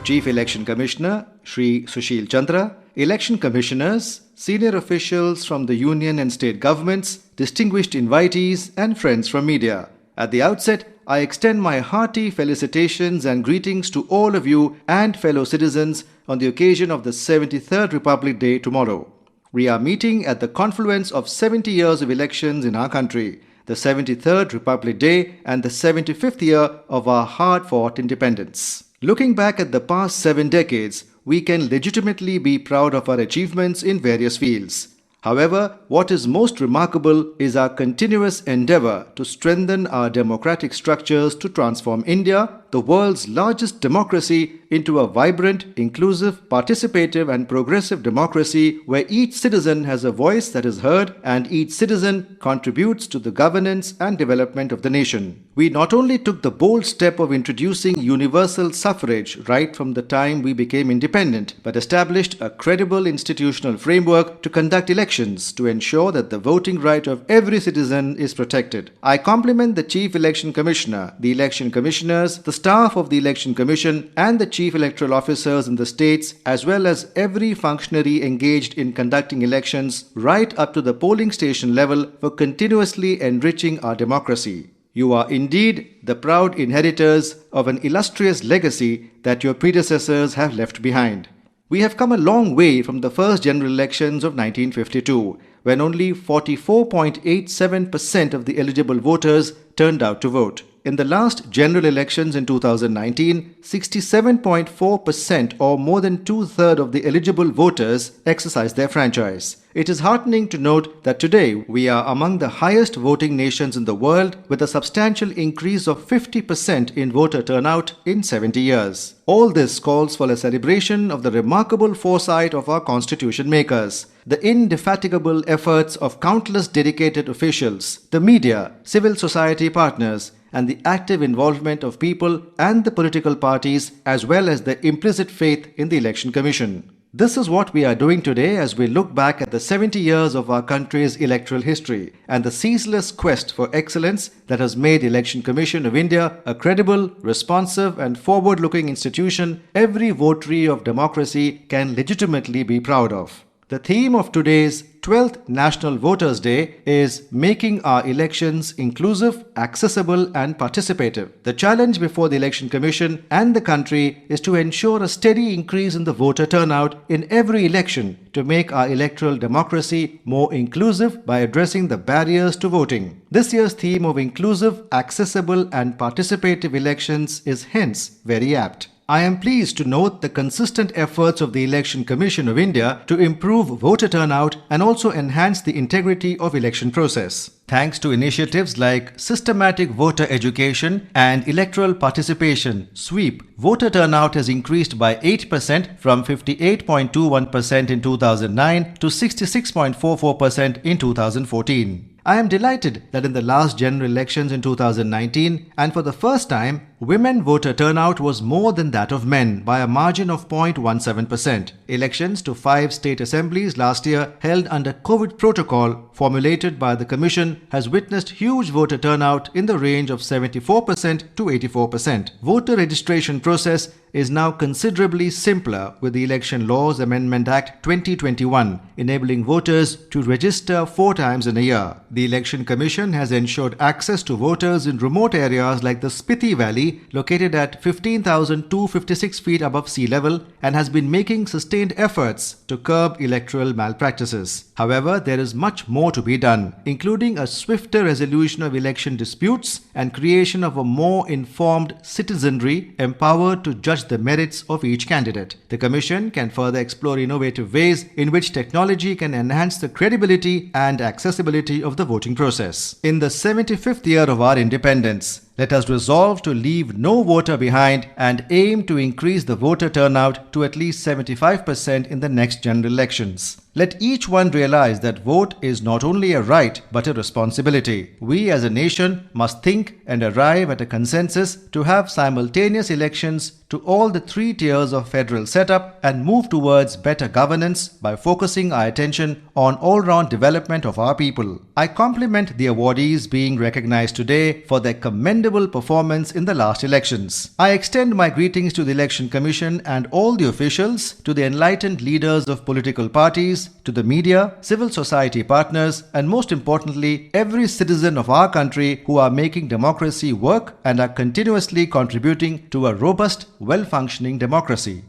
Chief Election Commissioner Shri Sushil Chandra, election commissioners, senior officials from the union and state governments, distinguished invitees and friends from media. At the outset, I extend my hearty felicitations and greetings to all of you and fellow citizens on the occasion of the 73rd Republic Day tomorrow. We are meeting at the confluence of 70 years of elections in our country, the 73rd Republic Day and the 75th year of our hard-fought independence. Looking back at the past 7 decades, we can legitimately be proud of our achievements in various fields. However, what is most remarkable is our continuous endeavor to strengthen our democratic structures to transform India, the world's largest democracy, into a vibrant, inclusive, participative and progressive democracy where each citizen has a voice that is heard and each citizen contributes to the governance and development of the nation. We not only took the bold step of introducing universal suffrage right from the time we became independent, but established a credible institutional framework to conduct elections to ensure that the voting right of every citizen is protected. I compliment the Chief Election Commissioner, the election commissioners, the staff of the Election Commission and the Chief Electoral Officers in the states, as well as every functionary engaged in conducting elections right up to the polling station level for continuously enriching our democracy. You are indeed the proud inheritors of an illustrious legacy that your predecessors have left behind. We have come a long way from the first general elections of 1952, when only 44.87% of the eligible voters turned out to vote. In the last general elections in 2019, 67.4% or more than two-thirds of the eligible voters exercised their franchise. It is heartening to note that today we are among the highest voting nations in the world with a substantial increase of 50% in voter turnout in 70 years. All this calls for a celebration of the remarkable foresight of our constitution makers, the indefatigable efforts of countless dedicated officials, the media, civil society partners, and the active involvement of people and the political parties, as well as the implicit faith in the Election Commission. This is what we are doing today as we look back at the 70 years of our country's electoral history and the ceaseless quest for excellence that has made Election Commission of India a credible, responsive and forward-looking institution every votary of democracy can legitimately be proud of. The theme of today's 12th National Voters' Day is making our elections inclusive, accessible and participative. The challenge before the Election Commission and the country is to ensure a steady increase in the voter turnout in every election to make our electoral democracy more inclusive by addressing the barriers to voting. This year's theme of inclusive, accessible and participative elections is hence very apt. I am pleased to note the consistent efforts of the Election Commission of India to improve voter turnout and also enhance the integrity of election process. Thanks to initiatives like systematic voter education and electoral participation (SWEEP), voter turnout has increased by 8% from 58.21% in 2009 to 66.44% in 2014. I am delighted that in the last general elections in 2019 and for the first time, women voter turnout was more than that of men by a margin of 0.17%. Elections to 5 state assemblies last year held under COVID protocol formulated by the Commission has witnessed huge voter turnout in the range of 74% to 84%. Voter registration process is now considerably simpler with the Election Laws Amendment Act 2021, enabling voters to register 4 times in a year. The Election Commission has ensured access to voters in remote areas like the Spiti Valley, located at 15,256 feet above sea level, and has been making sustained efforts to curb electoral malpractices. However, there is much more to be done, including a swifter resolution of election disputes and creation of a more informed citizenry empowered to judge the merits of each candidate. The Commission can further explore innovative ways in which technology can enhance the credibility and accessibility of the voting process. In the 75th year of our independence, let us resolve to leave no voter behind and aim to increase the voter turnout to at least 75% in the next general elections. Let each one realize that vote is not only a right but a responsibility. We as a nation must think and arrive at a consensus to have simultaneous elections to all the three tiers of federal setup and move towards better governance by focusing our attention on all-round development of our people. I compliment the awardees being recognized today for their commendable performance in the last elections. I extend my greetings to the Election Commission and all the officials, to the enlightened leaders of political parties, to the media, civil society partners, and most importantly, every citizen of our country who are making democracy work and are continuously contributing to a robust, well-functioning democracy.